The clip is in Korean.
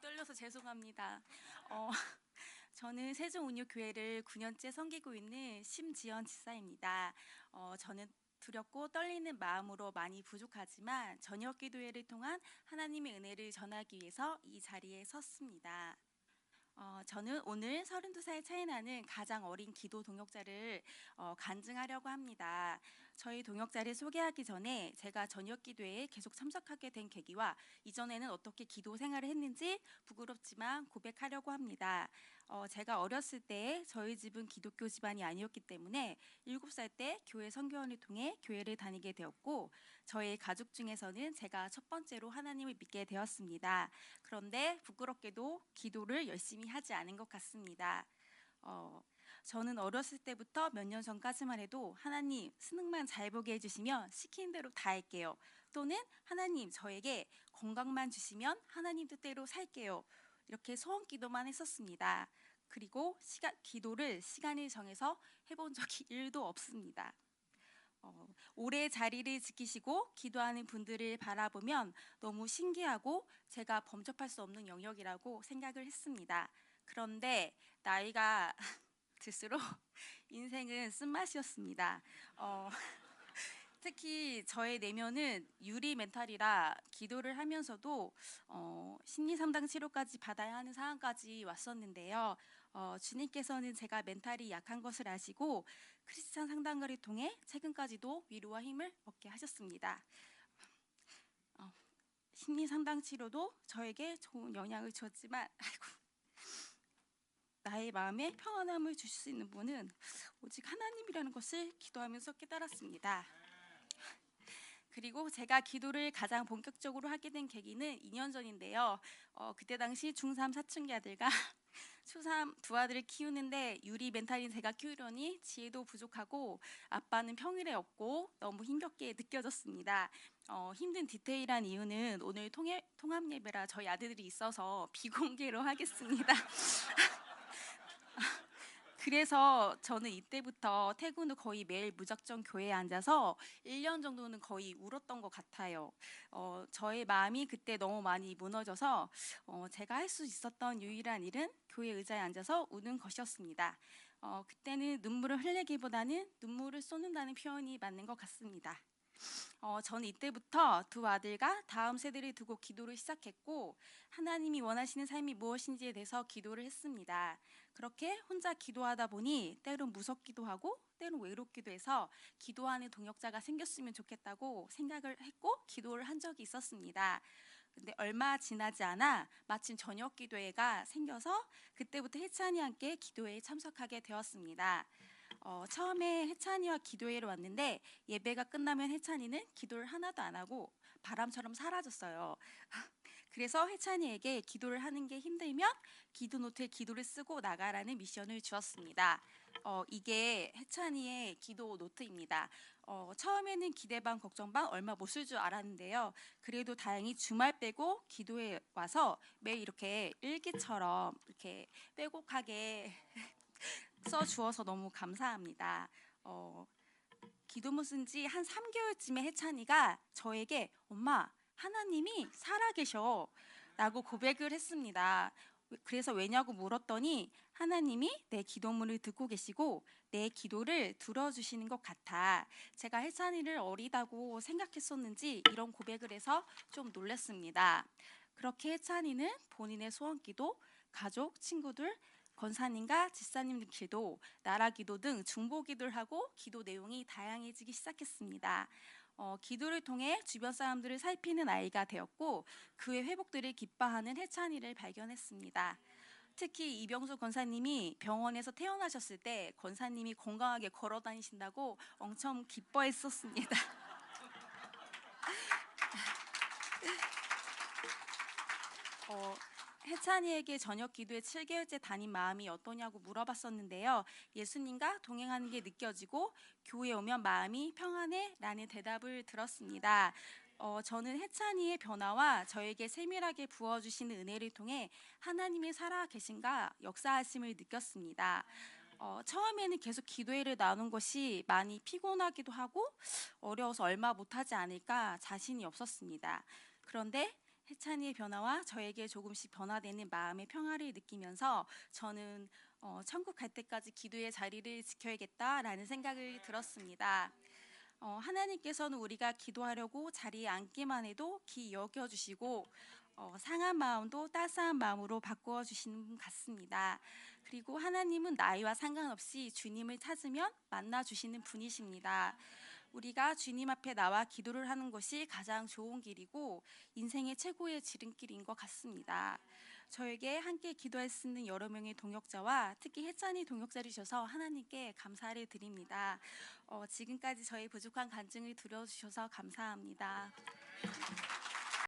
떨려서 죄송합니다. 어, 저는 세종운유교회를 9년째 섬기고 있는 심지연 집사입니다. 저는 두렵고 떨리는 마음으로 많이 부족하지만 저녁 기도회를 통한 하나님의 은혜를 전하기 위해서 이 자리에 섰습니다. 저는 오늘 32살 차이 나는 가장 어린 기도 동역자를 간증하려고 합니다. 저희 동역자를 소개하기 전에 제가 저녁 기도회에 계속 참석하게 된 계기와 이전에는 어떻게 기도 생활을 했는지 부끄럽지만 고백하려고 합니다. 제가 어렸을 때 저희 집은 기독교 집안이 아니었기 때문에 7살 때 교회 선교원을 통해 교회를 다니게 되었고 저희 가족 중에서는 제가 첫 번째로 하나님을 믿게 되었습니다. 그런데 부끄럽게도 기도를 열심히 하지 않은 것 같습니다. 저는 어렸을 때부터 몇 년 전까지만 해도 하나님 수능만 잘 보게 해주시면 시키는 대로 다 할게요. 또는 하나님 저에게 건강만 주시면 하나님 뜻대로 살게요. 이렇게 소원 기도만 했었습니다. 그리고 기도를 시간을 정해서 해본 적이 1도 없습니다. 오래 자리를 지키시고 기도하는 분들을 바라보면 너무 신기하고 제가 범접할 수 없는 영역이라고 생각을 했습니다. 그런데 나이가 들수록 인생은 쓴맛이었습니다. 특히 저의 내면은 유리 멘탈이라 기도를 하면서도 심리 상담 치료까지 받아야 하는 상황까지 왔었는데요. 주님께서는 제가 멘탈이 약한 것을 아시고 크리스찬 상담가를 통해 최근까지도 위로와 힘을 얻게 하셨습니다. 심리 상담 치료도 저에게 좋은 영향을 주었지만 나의 마음에 평안함을 주실 수 있는 분은 오직 하나님이라는 것을 기도하면서 깨달았습니다. 그리고 제가 기도를 가장 본격적으로 하게 된 계기는 2년 전인데요. 그때 당시 중3 사춘기 아들과 초3 두 아들을 키우는데 유리 멘탈인 제가 키우려니 지혜도 부족하고 아빠는 평일에 없고 너무 힘겹게 느껴졌습니다. 힘든 디테일한 이유는 오늘 통합 예배라 저희 아들들이 있어서 비공개로 하겠습니다. 그래서 저는 이때부터 퇴근 후 거의 매일 무작정 교회에 앉아서 1년 정도는 거의 울었던 것 같아요. 저의 마음이 그때 너무 많이 무너져서 제가 할 수 있었던 유일한 일은 교회 의자에 앉아서 우는 것이었습니다. 그때는 눈물을 흘리기보다는 눈물을 쏟는다는 표현이 맞는 것 같습니다. 저는 이때부터 두 아들과 다음 세대를 두고 기도를 시작했고 하나님이 원하시는 삶이 무엇인지에 대해서 기도를 했습니다. 그렇게 혼자 기도하다 보니 때론 무섭기도 하고 때론 외롭기도 해서 기도하는 동역자가 생겼으면 좋겠다고 생각을 했고 기도를 한 적이 있었습니다. 근데 얼마 지나지 않아 마침 저녁 기도회가 생겨서 그때부터 혜찬이와 함께 기도회에 참석하게 되었습니다. 처음에 혜찬이와 기도회를 왔는데 예배가 끝나면 혜찬이는 기도를 하나도 안 하고 바람처럼 사라졌어요. 그래서 혜찬이에게 기도를 하는 게 힘들면 기도 노트에 기도를 쓰고 나가라는 미션을 주었습니다. 이게 혜찬이의 기도 노트입니다. 처음에는 기대 반 걱정 반 얼마 못 쓸 줄 알았는데요. 그래도 다행히 주말 빼고 기도에 와서 매일 이렇게 일기처럼 이렇게 빼곡하게 써 주어서 너무 감사합니다. 기도문 쓴 지 한 3개월쯤에 혜찬이가 저에게 엄마 하나님이 살아계셔 라고 고백을 했습니다. 그래서 왜냐고 물었더니 하나님이 내 기도문을 듣고 계시고 내 기도를 들어주시는 것 같아. 제가 혜찬이를 어리다고 생각했었는지 이런 고백을 해서 좀 놀랐습니다. 그렇게 혜찬이는 본인의 소원기도, 가족, 친구들, 권사님과 집사님 기도, 나라 기도 등 중보 기도를 하고 기도 내용이 다양해지기 시작했습니다. 기도를 통해 주변 사람들을 살피는 아이가 되었고 그의 회복들을 기뻐하는 혜찬이를 발견했습니다. 특히 이병수 권사님이 병원에서 태어나셨을 때 권사님이 건강하게 걸어 다니신다고 엄청 기뻐했었습니다. 혜찬이에게 저녁 기도에 7개월째 담임 마음이 어떠냐고 물어봤었는데요. 예수님과 동행하는 게 느껴지고 교회에 오면 마음이 평안해 라는 대답을 들었습니다. 저는 혜찬이의 변화와 저에게 세밀하게 부어주시는 은혜를 통해 하나님이 살아계신가 역사하심을 느꼈습니다. 처음에는 계속 기도회를 나눈 것이 많이 피곤하기도 하고 어려워서 얼마 못하지 않을까 자신이 없었습니다. 그런데 해찬이의 변화와 저에게 조금씩 변화되는 마음의 평화를 느끼면서 저는 천국 갈 때까지 기도의 자리를 지켜야겠다라는 생각을 들었습니다. 하나님께서는 우리가 기도하려고 자리에 앉기만 해도 기 여겨주시고 상한 마음도 따스한 마음으로 바꾸어 주시는 분 같습니다. 그리고 하나님은 나이와 상관없이 주님을 찾으면 만나 주시는 분이십니다. 우리가 주님 앞에 나와 기도를 하는 것이 가장 좋은 길이고 인생의 최고의 지름길인 것 같습니다. 저에게 함께 기도할 수 있는 여러 명의 동역자와 특히 혜찬이 동역자를 주셔서 하나님께 감사를 드립니다. 지금까지 저희 부족한 간증을 들어주셔서 감사합니다.